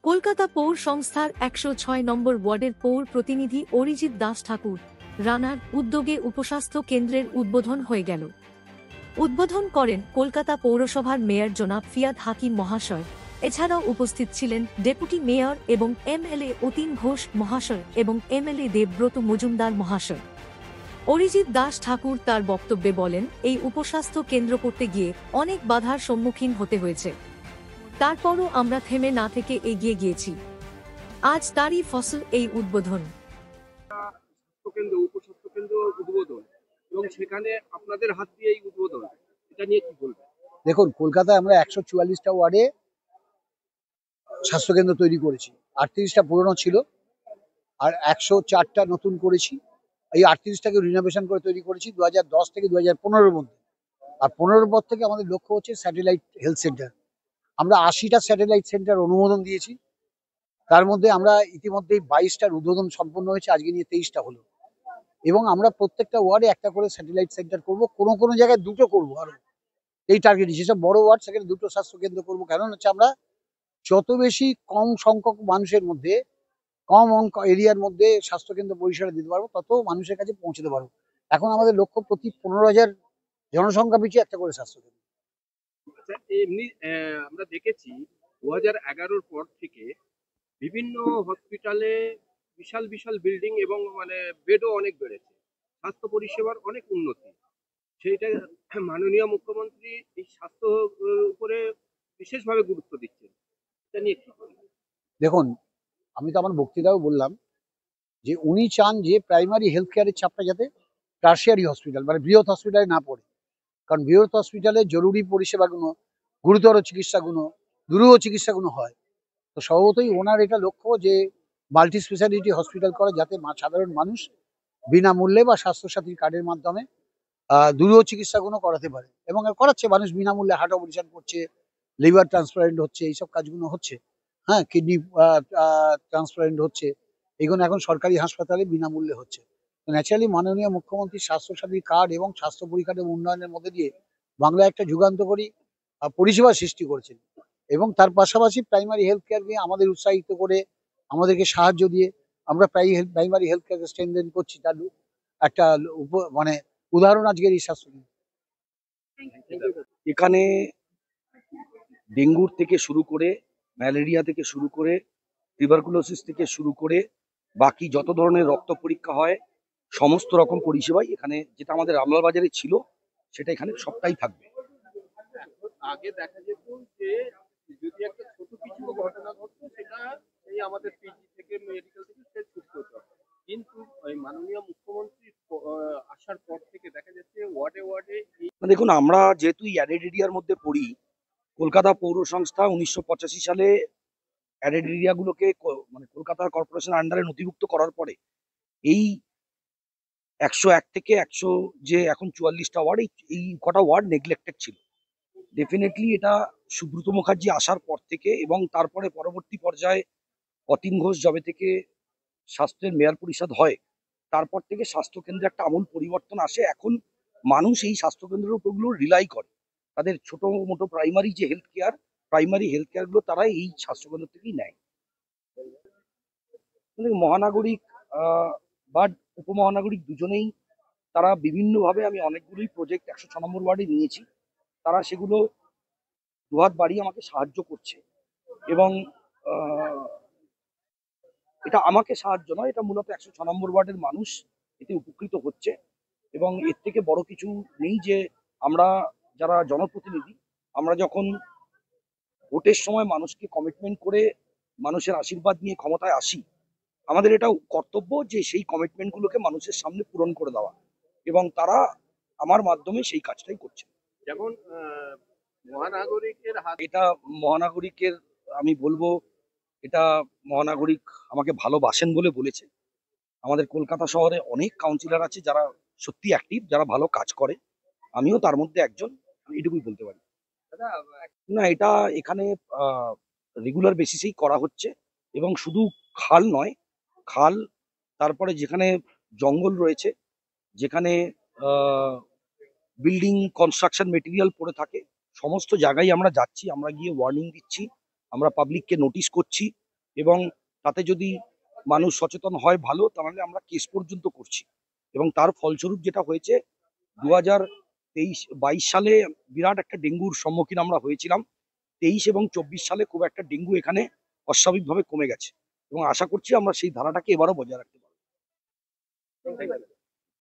কলকাতা পৌর সংস্থার ১০৬ নম্বর ওয়ার্ডের পৌর প্রতিনিধি অরিজিৎ দাস ঠাকুর রানার উদ্যোগে উপস্বাস্থ্য কেন্দ্রের উদ্বোধন হয়ে গেল। উদ্বোধন করেন কলকাতা পৌরসভার মেয়র জনাব ফিয়াদ হাকিম মহাশয়। এছাড়াও উপস্থিত ছিলেন ডেপুটি মেয়র এবং এমএলএ অতীন ঘোষ মহাশয় এবং এমএলএ দেবব্রত মজুমদার মহাশয়। অরিজিৎ দাস ঠাকুর তার বক্তব্যে বলেন, এই উপস্বাস্থ্য কেন্দ্র করতে গিয়ে অনেক বাধার সম্মুখীন হতে হয়েছে, তারপরও আমরা থেমে না থেকে এগিয়ে গিয়েছি। আজ তারই ফসল এই উদ্বোধন। উপস্বাস্থ্য কেন্দ্র উদ্বোধন এবং সেখানে আপনাদের হাত দিয়ে এই উদ্বোধন, এটা নিয়ে কি বলবেন? দেখুন, কলকাতায় আমরা ১৪৪টা ওয়ার্ডে স্বাস্থ্যকেন্দ্র তৈরি করেছি। ৩৮টা পুরনো ছিল আর ১০৪টা নতুন করেছি। এই ৩৮টাকে রিনোভেশন করে তৈরি করেছি ২০১০ থেকে ২০১৫-র মধ্যে। আর ১৫-র পর থেকে আমাদের লক্ষ্য হচ্ছে স্যাটেলাইট হেলথ সেন্টার। আমরা ৮০টা স্যাটেলাইট সেন্টার অনুমোদন দিয়েছি। তার মধ্যে আমরা ইতিমধ্যেই ২২টার উদ্বোধন সম্পন্ন হয়েছে, আজকে নিয়ে ২৩টা হলো। এবং আমরা প্রত্যেকটা ওয়ার্ডে একটা করে স্যাটেলাইট সেন্টার করব, কোনো জায়গায় দুটো করবো। আরো এই টার্গেট, যেসব বড় ওয়ার্ড সেখানে দুটো স্বাস্থ্যকেন্দ্র করবো। কারণ হচ্ছে আমরা যত বেশি কম সংখ্যক মানুষের মধ্যে, কম অঙ্ক এরিয়ার মধ্যে স্বাস্থ্যকেন্দ্র পরিষেবা দিতে পারবো, তত মানুষের কাছে পৌঁছতে পারবো। এখন আমাদের লক্ষ্য প্রতি ১৫,০০০ জনসংখ্যা পিছিয়ে একটা করে স্বাস্থ্যকেন্দ্র। এমনি আমরা দেখেছি ২০১১-র পর থেকে বিভিন্ন হসপিটালে বিশাল বিশাল বিল্ডিং এবং বেডও অনেক বেড়েছে, স্বাস্থ্য পরিষেবার অনেক উন্নতি। সেইটা মাননীয় মুখ্যমন্ত্রী এই স্বাস্থ্য উপরে বিশেষভাবে গুরুত্ব দিচ্ছেন, এটা নিয়ে কি বলবেন? দেখুন, আমি তো আমার বক্তৃতাও বললাম যে উনি চান যে প্রাইমারি হেলথ কেয়ারের চাপটা যাতে টার্সিয়ারি হসপিটাল মানে বৃহৎ হসপিটালে না পড়ে। কারণ বৃহৎ হসপিটালে জরুরি পরিষেবাগুলো, গুরুতর চিকিৎসাগুলো, দুরূহ চিকিৎসাগুলো হয়। তো স্বভাবতই ওনার এটা লক্ষ্য যে মাল্টি স্পেশালিটি হসপিটাল করা, যাতে সাধারণ মানুষ বিনামূল্যে বা স্বাস্থ্যসাথী কার্ডের মাধ্যমে দুরূহ চিকিৎসাগুলো করাতে পারে। এবং করাচ্ছে, মানুষ বিনামূল্যে হার্ট অপারেশন করছে, লিভার ট্রান্সপ্লান্ট হচ্ছে, এইসব কাজগুলো হচ্ছে। হ্যাঁ, কিডনি ট্রান্সপ্লান্ট হচ্ছে, এগুলো এখন সরকারি হাসপাতালে বিনামূল্যে হচ্ছে। তো ন্যাচারালি মাননীয় মুখ্যমন্ত্রী স্বাস্থ্যসাথী কার্ড এবং স্বাস্থ্য পরিকাঠামো উন্নয়নের মধ্যে দিয়ে বাংলায় একটা যুগান্তকারী পরিষেবা সৃষ্টি করেছেন। এবং তার পাশাপাশি প্রাইমারি হেলথ কেয়ারকে আমাদের উৎসাহিত করে, আমাদেরকে সাহায্য দিয়ে আমরা প্রাইমারি হেলথ কেয়ারকে স্ট্রেনথেন করছি। তার একটা উদাহরণ আজকের এই স্বাস্থ্যকেন্দ্র। এখানে ডেঙ্গুর থেকে শুরু করে, ম্যালেরিয়া থেকে শুরু করে, টিউবারকুলোসিস থেকে শুরু করে বাকি যত ধরনের রক্ত পরীক্ষা হয়, সমস্ত রকম পরিষেবাই এখানে, যেটা আমাদের রামলাল বাজারে ছিল সেটা এখানে সবটাই থাকবে। আগে দেখা যেত যে যদি একটা ছোট কিছু ঘটনা ঘটতো, সেটা এই আমাদের পিজি থেকে মেডিকেল থেকে সে ছুটতে হতো। কিন্তু মাননীয় মুখ্যমন্ত্রী আসার পর থেকে দেখা যাচ্ছে ওয়ার্ডে ওয়ার্ডে। দেখুন, আমরা যেহেতু অ্যাডেড এরিয়ার মধ্যে পড়ি, কলকাতা পৌর সংস্থা ১৯৮৫ সালে অ্যাডেড এরিয়াগুলোকে কলকাতা কর্পোরেশন আন্ডারে নথিভুক্ত করার পরে এই ১০১ থেকে ১০০ যে এখন ৪৪টা ওয়ার্ড, এই কটা ওয়ার্ড নেগলেক্টেড ছিল। ডেফিনেটলি এটা সুব্রত মুখার্জি আসার পর থেকে এবং তারপরে পরবর্তী পর্যায়ে অতীন ঘোষ যবে থেকে স্বাস্থ্যের মেয়র পরিষদ হয়, তারপর থেকে স্বাস্থ্যকেন্দ্রে একটা আমূল পরিবর্তন আসে। এখন মানুষ এই স্বাস্থ্যকেন্দ্রের উপরগুলো রিলাই করে। তাদের ছোট মোটো প্রাইমারি হেলথ কেয়ারগুলো তারা এই স্বাস্থ্যকেন্দ্র থেকেই নেয়। মহানাগরিক বা উপমহানাগরিক দুজনেই তারা বিভিন্নভাবে, আমি অনেকগুলোই প্রজেক্ট ১০৬ নম্বর ওয়ার্ডে নিয়েছি, তারা সেগুলো দুহাত বাড়িয়ে আমাকে সাহায্য করছে। এবং এটা আমাকে সাহায্য নয়, এটা মূলত ১০৬ নম্বর ওয়ার্ডের মানুষ এতে উপকৃত হচ্ছে। এবং এর থেকে বড় কিছু নেই যে আমরা যারা জনপ্রতিনিধি, আমরা যখন ভোটের সময় মানুষকে কমিটমেন্ট করে মানুষের আশীর্বাদ নিয়ে ক্ষমতায় আসি, আমাদের এটা কর্তব্য যে সেই কমিটমেন্টগুলোকে মানুষের সামনে পূরণ করে দেওয়া, এবং তারা আমার মাধ্যমে সেই কাজটাই করছে। যেমন মহানাগরিকের হাত, এটা মহানাগরিকের, আমি বলবো এটা মহানাগরিক আমাকে ভালোবাসেন বলে বলেছে। আমাদের কলকাতা শহরে অনেক কাউন্সিলর আছে যারা সত্যি অ্যাক্টিভ, যারা ভালো কাজ করে, আমিও তার মধ্যে একজন, এইটুকুই বলতে পারি। না, এটা এখানে রেগুলার বেসিসেই করা হচ্ছে। এবং শুধু খাল নয়, খাল, তারপরে যেখানে জঙ্গল রয়েছে, যেখানে বিল্ডিং কনস্ট্রাকশন মেটেরিয়াল পড়ে থাকে, সমস্ত জায়গায় আমরা যাচ্ছি, আমরা গিয়ে ওয়ার্নিং দিচ্ছি, আমরা পাবলিককে নোটিশ করছি, এবং তাতে যদি মানুষ সচেতন হয় ভালো, তাহলে আমরা কেস পর্যন্ত করছি। এবং তার ফলস্বরূপ যেটা হয়েছে, 2023-22 সালে বিরাট একটা ডেঙ্গুর সম্মুখীন আমরা হয়েছিলাম। 23 এবং 24 সালে খুব একটা ডেঙ্গু এখানে অস্বাভাবিকভাবে কমে গেছে এবং আশা করছি আমরা সেই ধারাটাকে এবারও বজায় রাখতে পারবো।